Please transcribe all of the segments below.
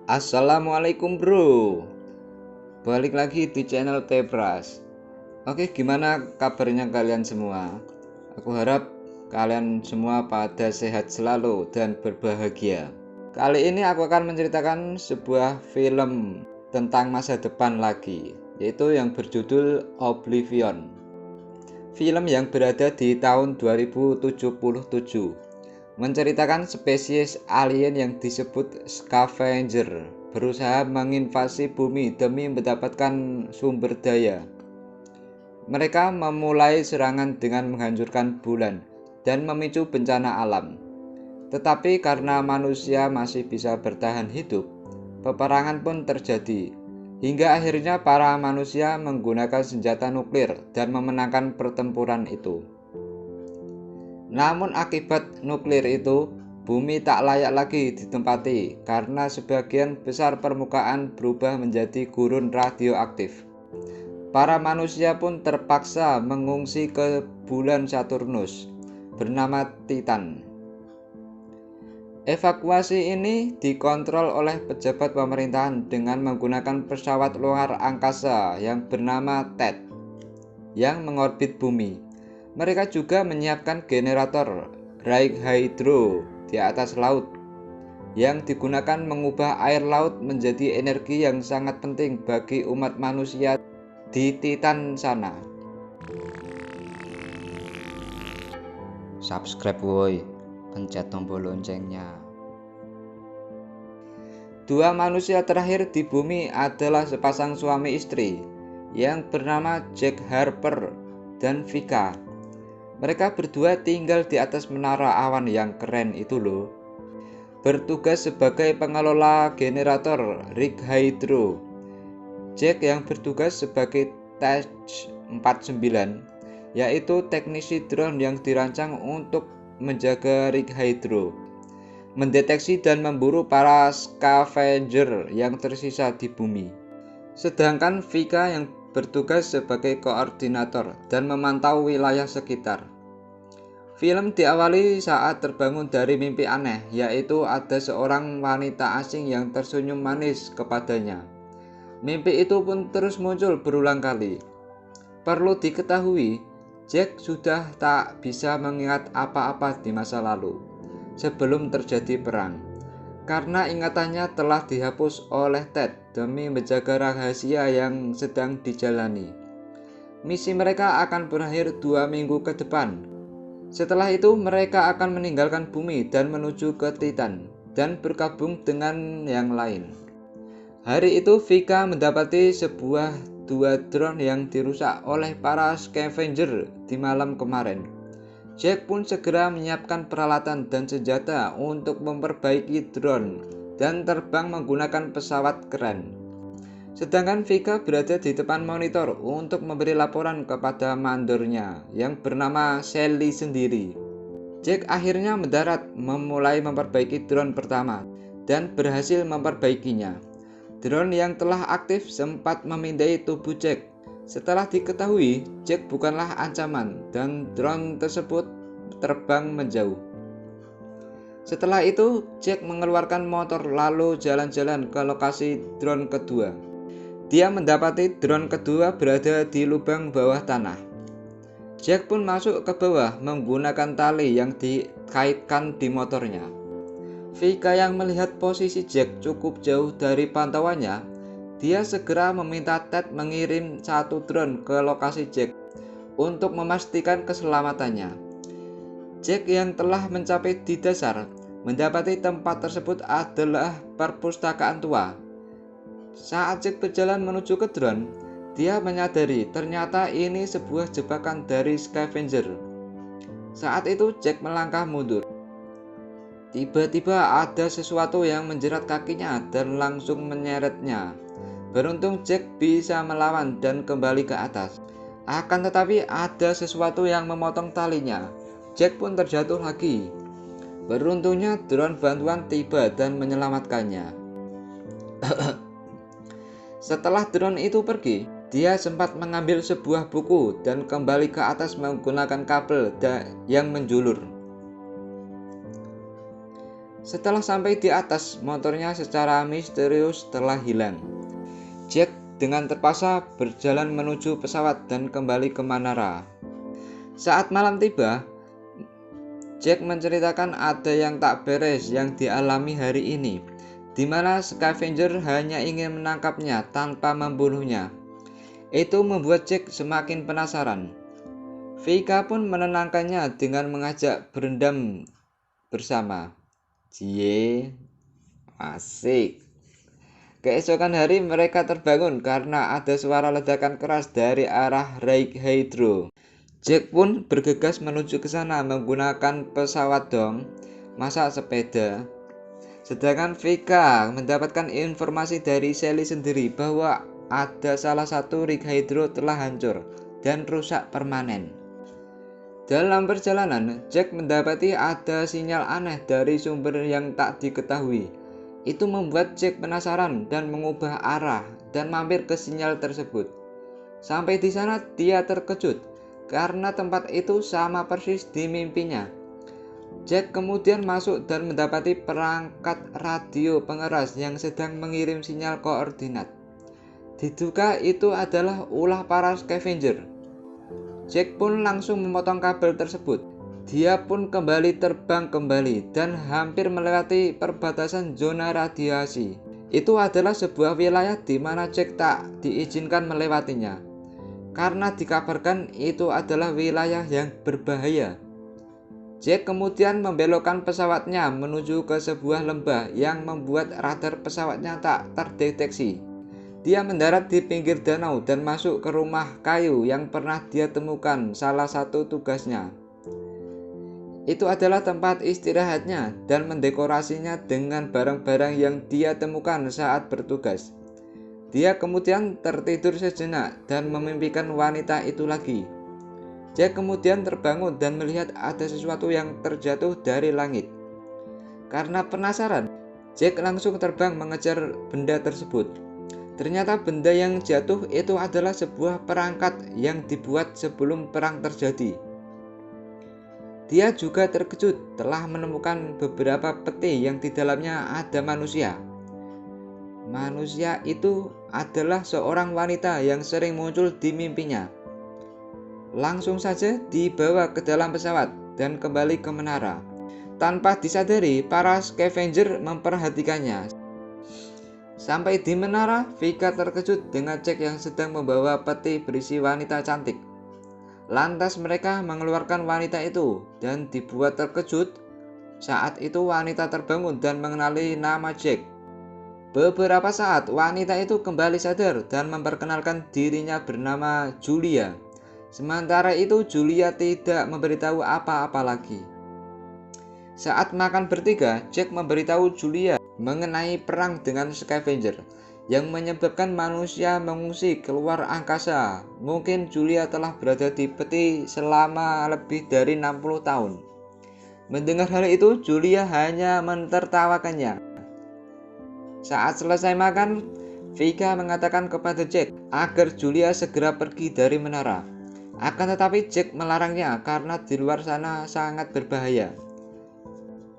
Assalamualaikum bro, balik lagi di channel Tebras. Oke, gimana kabarnya kalian semua? Aku harap kalian semua pada sehat selalu dan berbahagia. Kali ini aku akan menceritakan sebuah film tentang masa depan lagi, yaitu yang berjudul Oblivion. Film yang berada di tahun 2077, menceritakan spesies alien yang disebut scavenger berusaha menginvasi bumi demi mendapatkan sumber daya. Mereka memulai serangan dengan menghancurkan bulan dan memicu bencana alam. Tetapi karena manusia masih bisa bertahan hidup, peperangan pun terjadi, hingga akhirnya para manusia menggunakan senjata nuklir dan memenangkan pertempuran itu. Namun akibat nuklir itu, bumi tak layak lagi ditempati karena sebagian besar permukaan berubah menjadi gurun radioaktif. Para manusia pun terpaksa mengungsi ke bulan Saturnus bernama Titan. Evakuasi ini dikontrol oleh pejabat pemerintahan dengan menggunakan pesawat luar angkasa yang bernama TED yang mengorbit bumi. Mereka juga menyiapkan generator Rig Hydro di atas laut yang digunakan mengubah air laut menjadi energi yang sangat penting bagi umat manusia di Titan sana. Subscribe woi, pencet tombol loncengnya. Dua manusia terakhir di bumi adalah sepasang suami istri yang bernama Jack Harper dan Vika. Mereka berdua tinggal di atas menara awan yang keren itu loh. Bertugas sebagai pengelola generator Rig Hydro. Jack yang bertugas sebagai Tech 49, yaitu teknisi drone yang dirancang untuk menjaga Rig Hydro, mendeteksi dan memburu para scavenger yang tersisa di bumi. Sedangkan Vika yang bertugas sebagai koordinator dan memantau wilayah sekitar. Film diawali saat terbangun dari mimpi aneh, yaitu ada seorang wanita asing yang tersenyum manis kepadanya. Mimpi itu pun terus muncul berulang kali. Perlu diketahui, Jack sudah tak bisa mengingat apa-apa di masa lalu sebelum terjadi perang, karena ingatannya telah dihapus oleh Ted demi menjaga rahasia yang sedang dijalani. Misi mereka akan berakhir 2 minggu ke depan. Setelah itu mereka akan meninggalkan bumi dan menuju ke Titan dan bergabung dengan yang lain. Hari itu Vika mendapati dua drone yang dirusak oleh para scavenger di malam kemarin. Jack pun segera menyiapkan peralatan dan senjata untuk memperbaiki drone dan terbang menggunakan pesawat keren. Sedangkan Vika berada di depan monitor untuk memberi laporan kepada mandornya yang bernama Sally sendiri. Jack akhirnya mendarat, memulai memperbaiki drone pertama dan berhasil memperbaikinya. Drone yang telah aktif sempat memindai tubuh Jack. Setelah diketahui Jack bukanlah ancaman dan drone tersebut terbang menjauh. Setelah itu Jack mengeluarkan motor lalu jalan-jalan ke lokasi drone kedua. Dia mendapati drone kedua berada di lubang bawah tanah. Jack pun masuk ke bawah menggunakan tali yang dikaitkan di motornya. Vika yang melihat posisi Jack cukup jauh dari pantauannya, dia segera meminta Ted mengirim satu drone ke lokasi Jack untuk memastikan keselamatannya. Jack yang telah mencapai di dasar mendapati tempat tersebut adalah perpustakaan tua. Saat Jack berjalan menuju ke drone, dia menyadari ternyata ini sebuah jebakan dari scavenger. Saat itu Jack melangkah mundur. Tiba-tiba ada sesuatu yang menjerat kakinya dan langsung menyeretnya. Beruntung Jack bisa melawan dan kembali ke atas. Akan tetapi ada sesuatu yang memotong talinya. Jack pun terjatuh lagi. Beruntungnya drone bantuan tiba dan menyelamatkannya. Setelah drone itu pergi, dia sempat mengambil sebuah buku dan kembali ke atas menggunakan kabel yang menjulur. Setelah sampai di atas, motornya secara misterius telah hilang. Jack dengan terpaksa berjalan menuju pesawat dan kembali ke menara. Saat malam tiba, Jack menceritakan ada yang tak beres yang dialami hari ini, di mana scavenger hanya ingin menangkapnya tanpa membunuhnya. Itu membuat Jack semakin penasaran. Vika pun menenangkannya dengan mengajak berendam bersama. Cie, asik. Keesokan hari mereka terbangun karena ada suara ledakan keras dari arah Lake Hydro. Jack pun bergegas menuju ke sana menggunakan pesawat dong, masa sepeda. Sedangkan Vika mendapatkan informasi dari Sally sendiri bahwa ada salah satu rig hydro telah hancur dan rusak permanen. Dalam perjalanan, Jack mendapati ada sinyal aneh dari sumber yang tak diketahui. Itu membuat Jack penasaran dan mengubah arah dan mampir ke sinyal tersebut. Sampai di sana dia terkejut karena tempat itu sama persis di mimpinya. Jack kemudian masuk dan mendapati perangkat radio pengeras yang sedang mengirim sinyal koordinat. Diduga itu adalah ulah para scavenger. Jack pun langsung memotong kabel tersebut. Dia pun kembali terbang kembali dan hampir melewati perbatasan zona radiasi. Itu adalah sebuah wilayah di mana Jack tak diizinkan melewatinya, karena dikabarkan itu adalah wilayah yang berbahaya. Jack kemudian membelokkan pesawatnya menuju ke sebuah lembah yang membuat radar pesawatnya tak terdeteksi. Dia mendarat di pinggir danau dan masuk ke rumah kayu yang pernah dia temukan salah satu tugasnya. Itu adalah tempat istirahatnya dan mendekorasinya dengan barang-barang yang dia temukan saat bertugas. Dia kemudian tertidur sejenak dan memimpikan wanita itu lagi. Jack kemudian terbangun dan melihat ada sesuatu yang terjatuh dari langit. Karena penasaran, Jack langsung terbang mengejar benda tersebut. Ternyata benda yang jatuh itu adalah sebuah perangkat yang dibuat sebelum perang terjadi. Dia juga terkejut telah menemukan beberapa peti yang di dalamnya ada manusia. Manusia itu adalah seorang wanita yang sering muncul di mimpinya. Langsung saja dibawa ke dalam pesawat dan kembali ke menara. Tanpa disadari, para scavenger memperhatikannya. Sampai di menara, Vika terkejut dengan Jack yang sedang membawa peti berisi wanita cantik. Lantas mereka mengeluarkan wanita itu dan dibuat terkejut. Saat itu wanita terbangun dan mengenali nama Jack. Beberapa saat wanita itu kembali sadar dan memperkenalkan dirinya bernama Julia. Sementara itu Julia tidak memberitahu apa-apa lagi. Saat makan bertiga, Jack memberitahu Julia mengenai perang dengan scavenger yang menyebabkan manusia mengungsi keluar angkasa. Mungkin Julia telah berada di peti selama lebih dari 60 tahun. Mendengar hal itu, Julia hanya mentertawakannya. Saat selesai makan, Vika mengatakan kepada Jack agar Julia segera pergi dari menara. Akan tetapi Jack melarangnya karena di luar sana sangat berbahaya.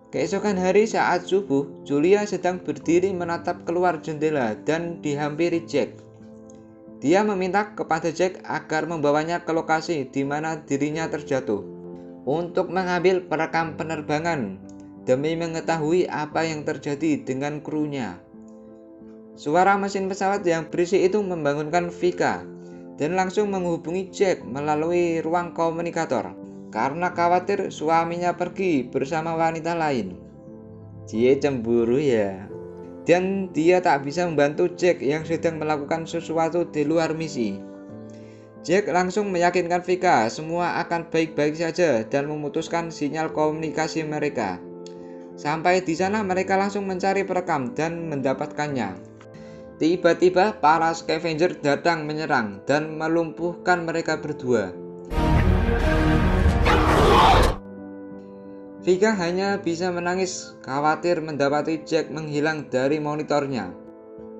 Keesokan hari saat subuh, Julia sedang berdiri menatap keluar jendela dan dihampiri Jack. Dia meminta kepada Jack agar membawanya ke lokasi di mana dirinya terjatuh untuk mengambil perekam penerbangan demi mengetahui apa yang terjadi dengan krunya. Suara mesin pesawat yang berisik itu membangunkan Vika dan langsung menghubungi Jack melalui ruang komunikator karena khawatir suaminya pergi bersama wanita lain. Dia cemburu ya. Dan dia tak bisa membantu Jack yang sedang melakukan sesuatu di luar misi. Jack langsung meyakinkan Vika semua akan baik-baik saja dan memutuskan sinyal komunikasi mereka. Sampai di sana mereka langsung mencari perekam dan mendapatkannya. Tiba-tiba para scavenger datang menyerang dan melumpuhkan mereka berdua. Vika hanya bisa menangis khawatir mendapati Jack menghilang dari monitornya.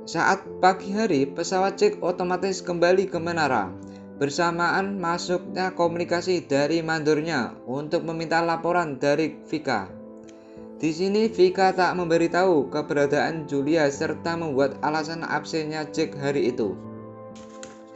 Saat pagi hari, pesawat Jack otomatis kembali ke menara. Bersamaan masuknya komunikasi dari mandornya untuk meminta laporan dari Vika. Di sini Vika tak memberitahu keberadaan Julia serta membuat alasan absennya Jack hari itu.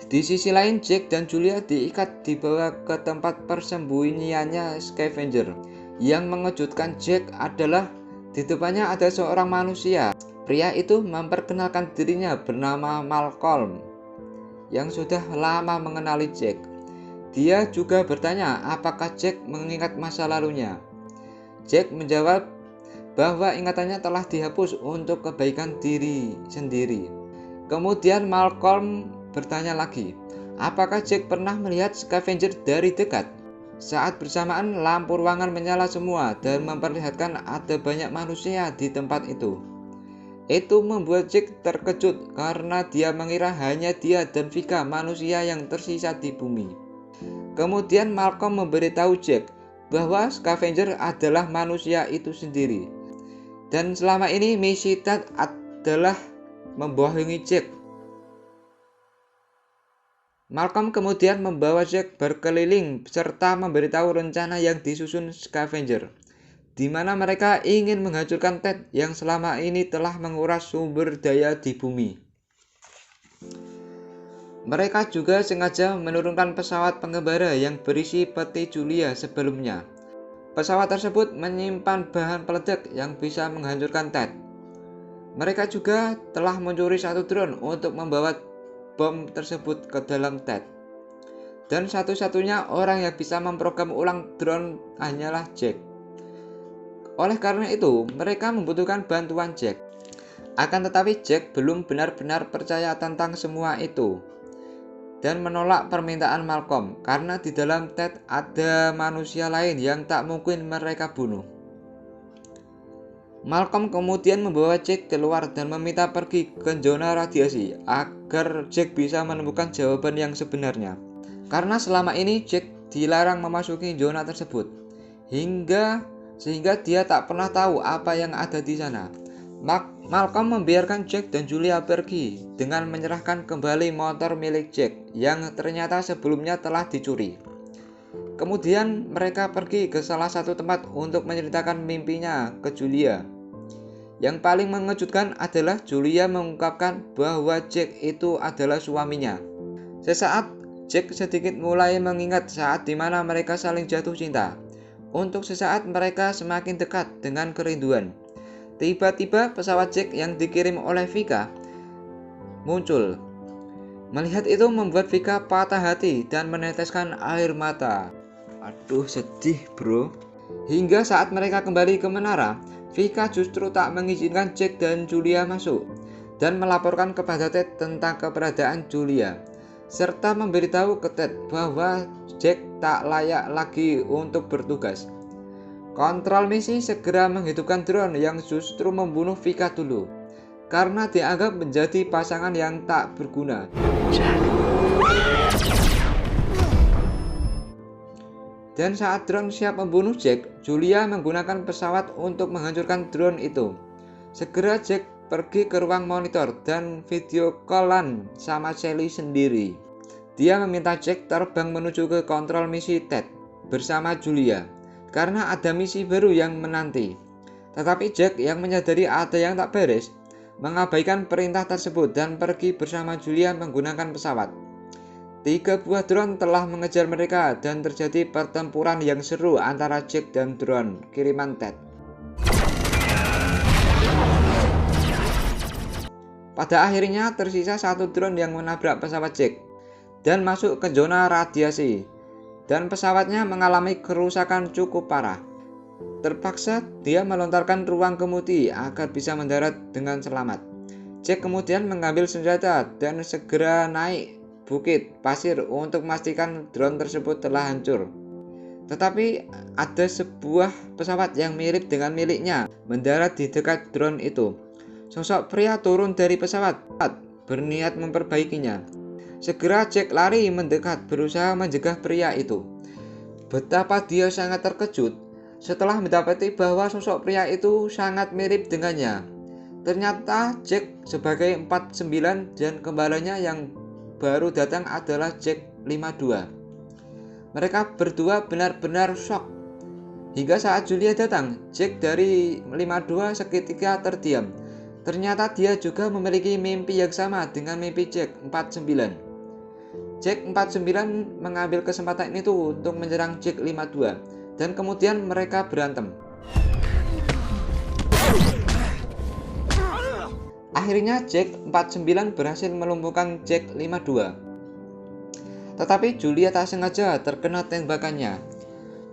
Di sisi lain, Jack dan Julia diikat dibawa ke tempat persembunyiannya scavenger. Yang mengejutkan Jack adalah di depannya ada seorang manusia. Pria itu memperkenalkan dirinya bernama Malcolm yang sudah lama mengenali Jack. Dia juga bertanya apakah Jack mengingat masa lalunya. Jack menjawab bahwa ingatannya telah dihapus untuk kebaikan diri sendiri. Kemudian Malcolm bertanya lagi, apakah Jack pernah melihat scavenger dari dekat? Saat bersamaan lampu ruangan menyala semua dan memperlihatkan ada banyak manusia di tempat itu. Itu membuat Jack terkejut karena dia mengira hanya dia dan Vika manusia yang tersisa di bumi. Kemudian Malcolm memberitahu Jack bahwa scavenger adalah manusia itu sendiri. Dan selama ini misi Ted adalah membohongi Jack. Malcolm kemudian membawa Jack berkeliling serta memberitahu rencana yang disusun scavenger, di mana mereka ingin menghancurkan Ted yang selama ini telah menguras sumber daya di bumi. Mereka juga sengaja menurunkan pesawat pengembara yang berisi peti Julia sebelumnya. Pesawat tersebut menyimpan bahan peledak yang bisa menghancurkan Ted. Mereka juga telah mencuri satu drone untuk membawa bom tersebut ke dalam Ted. Dan satu-satunya orang yang bisa memprogram ulang drone hanyalah Jack. Oleh karena itu, mereka membutuhkan bantuan Jack. Akan tetapi Jack belum benar-benar percaya tentang semua itu dan menolak permintaan Malcolm karena di dalam Ted ada manusia lain yang tak mungkin mereka bunuh. Malcolm kemudian membawa Jack keluar dan meminta pergi ke zona radiasi agar Jack bisa menemukan jawaban yang sebenarnya. Karena selama ini Jack dilarang memasuki zona tersebut, sehingga dia tak pernah tahu apa yang ada di sana. Malcolm membiarkan Jack dan Julia pergi dengan menyerahkan kembali motor milik Jack yang ternyata sebelumnya telah dicuri. Kemudian mereka pergi ke salah satu tempat untuk menceritakan mimpinya ke Julia. Yang paling mengejutkan adalah Julia mengungkapkan bahwa Jack itu adalah suaminya. Sesaat Jack sedikit mulai mengingat saat dimana mereka saling jatuh cinta. Untuk sesaat mereka semakin dekat dengan kerinduan. Tiba-tiba pesawat Jack yang dikirim oleh Vika muncul. Melihat itu membuat Vika patah hati dan meneteskan air mata. Aduh, sedih bro. Hingga saat mereka kembali ke menara, Vika justru tak mengizinkan Jack dan Julia masuk dan melaporkan kepada Ted tentang keberadaan Julia, serta memberitahu ke Ted bahwa Jack tak layak lagi untuk bertugas. Kontrol misi segera menghidupkan drone yang justru membunuh Vika dulu, karena dianggap menjadi pasangan yang tak berguna. Dan saat drone siap membunuh Jack, Julia menggunakan pesawat untuk menghancurkan drone itu. Segera Jack pergi ke ruang monitor dan video callan sama Sally sendiri. Dia meminta Jack terbang menuju ke kontrol misi Ted bersama Julia, karena ada misi baru yang menanti. Tetapi Jack yang menyadari ada yang tak beres, mengabaikan perintah tersebut dan pergi bersama Julia menggunakan pesawat. 3 buah drone telah mengejar mereka dan terjadi pertempuran yang seru antara Jack dan drone kiriman Ted. Pada akhirnya tersisa satu drone yang menabrak pesawat Jack dan masuk ke zona radiasi, dan pesawatnya mengalami kerusakan cukup parah. Terpaksa dia melontarkan ruang kemudi agar bisa mendarat dengan selamat. Jack kemudian mengambil senjata dan segera naik bukit pasir untuk memastikan drone tersebut telah hancur. Tetapi ada sebuah pesawat yang mirip dengan miliknya mendarat di dekat drone itu. Sosok pria turun dari pesawat berniat memperbaikinya. Segera Jack lari mendekat berusaha mencegah pria itu. Betapa dia sangat terkejut setelah mendapati bahwa sosok pria itu sangat mirip dengannya. Ternyata Jack sebagai 49 dan kembarannya yang baru datang adalah Jack 52. Mereka berdua benar-benar shock. Hingga saat Julia datang, Jack dari 52 seketika terdiam. Ternyata dia juga memiliki mimpi yang sama dengan mimpi Jack 49. Jack 49 mengambil kesempatan itu untuk menyerang Jack 52 dan kemudian mereka berantem. Akhirnya Jack 49 berhasil melumpuhkan Jack 52. Tetapi Julia tak sengaja terkena tembakannya.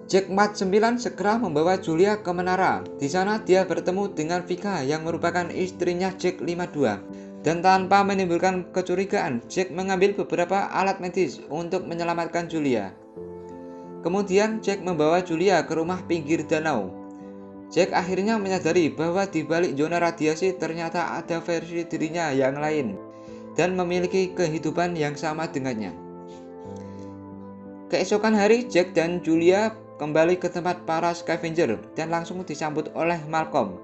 Jack 49 segera membawa Julia ke menara. Di sana dia bertemu dengan Vika yang merupakan istrinya Jack 52. Dan tanpa menimbulkan kecurigaan, Jack mengambil beberapa alat medis untuk menyelamatkan Julia. Kemudian Jack membawa Julia ke rumah pinggir danau. Jack akhirnya menyadari bahwa di balik zona radiasi ternyata ada versi dirinya yang lain dan memiliki kehidupan yang sama dengannya. Keesokan hari, Jack dan Julia kembali ke tempat para scavenger dan langsung disambut oleh Malcolm.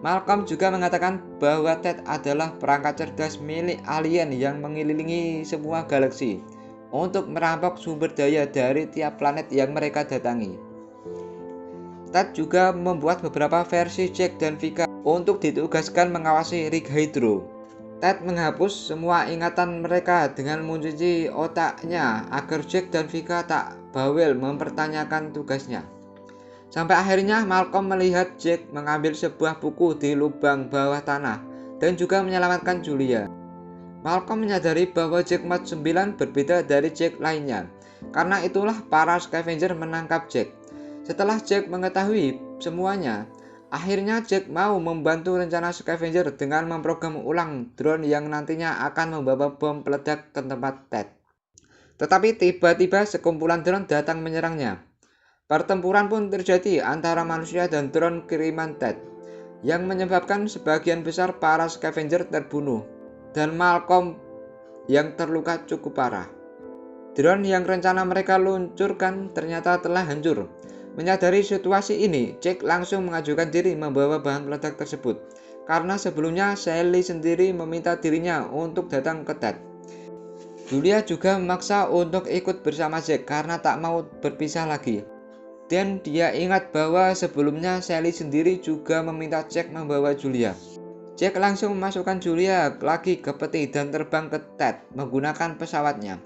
Malcolm juga mengatakan bahwa Ted adalah perangkat cerdas milik alien yang mengelilingi semua galaksi untuk merampok sumber daya dari tiap planet yang mereka datangi. Ted juga membuat beberapa versi Jack dan Vika untuk ditugaskan mengawasi rig Hydro. Ted menghapus semua ingatan mereka dengan mencuci otaknya agar Jack dan Vika tak bawel mempertanyakan tugasnya. Sampai akhirnya Malcolm melihat Jack mengambil sebuah buku di lubang bawah tanah dan juga menyelamatkan Julia. Malcolm menyadari bahwa Jack 49 berbeda dari Jack lainnya. Karena itulah para scavenger menangkap Jack. Setelah Jack mengetahui semuanya, akhirnya Jack mau membantu rencana scavenger dengan memprogram ulang drone yang nantinya akan membawa bom peledak ke tempat Ted. Tetapi tiba-tiba sekumpulan drone datang menyerangnya. Pertempuran pun terjadi antara manusia dan drone kiriman Ted, yang menyebabkan sebagian besar para scavenger terbunuh dan Malcolm yang terluka cukup parah. Drone yang rencana mereka luncurkan ternyata telah hancur. Menyadari situasi ini, Jack langsung mengajukan diri membawa bahan peledak tersebut, karena sebelumnya Sally sendiri meminta dirinya untuk datang ke Ted. Julia juga memaksa untuk ikut bersama Jack karena tak mau berpisah lagi. Dan dia ingat bahwa sebelumnya Sally sendiri juga meminta Jack membawa Julia. Jack langsung memasukkan Julia lagi ke peti dan terbang ke Ted menggunakan pesawatnya.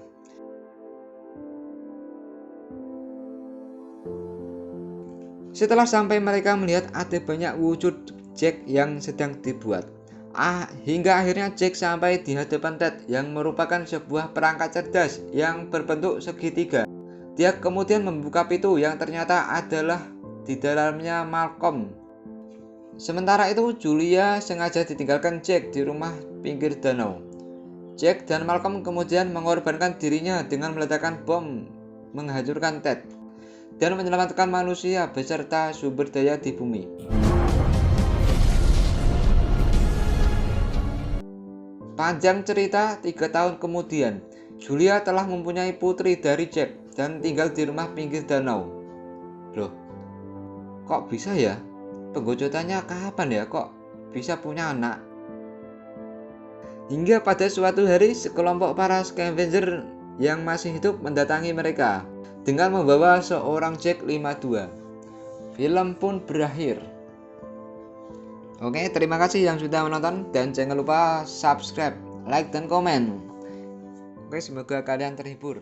Setelah sampai mereka melihat ada banyak wujud Jack yang sedang dibuat. Hingga akhirnya Jack sampai di hadapan Ted yang merupakan sebuah perangkat cerdas yang berbentuk segitiga. Dia kemudian membuka pintu yang ternyata adalah di dalamnya Malcolm. Sementara itu Julia sengaja ditinggalkan Jack di rumah pinggir danau. Jack dan Malcolm kemudian mengorbankan dirinya dengan meledakkan bom menghancurkan Ted dan menyelamatkan manusia beserta sumber daya di bumi. Panjang cerita, 3 tahun kemudian, Julia telah mempunyai putri dari Jack dan tinggal di rumah pinggir danau. Loh, kok bisa ya? Penggojotannya kapan ya kok bisa punya anak? Hingga pada suatu hari sekelompok para scavenger yang masih hidup mendatangi mereka dengan membawa seorang Jack 52. Film pun berakhir. Oke, terima kasih yang sudah menonton dan jangan lupa subscribe, like, dan komen. Oke, semoga kalian terhibur.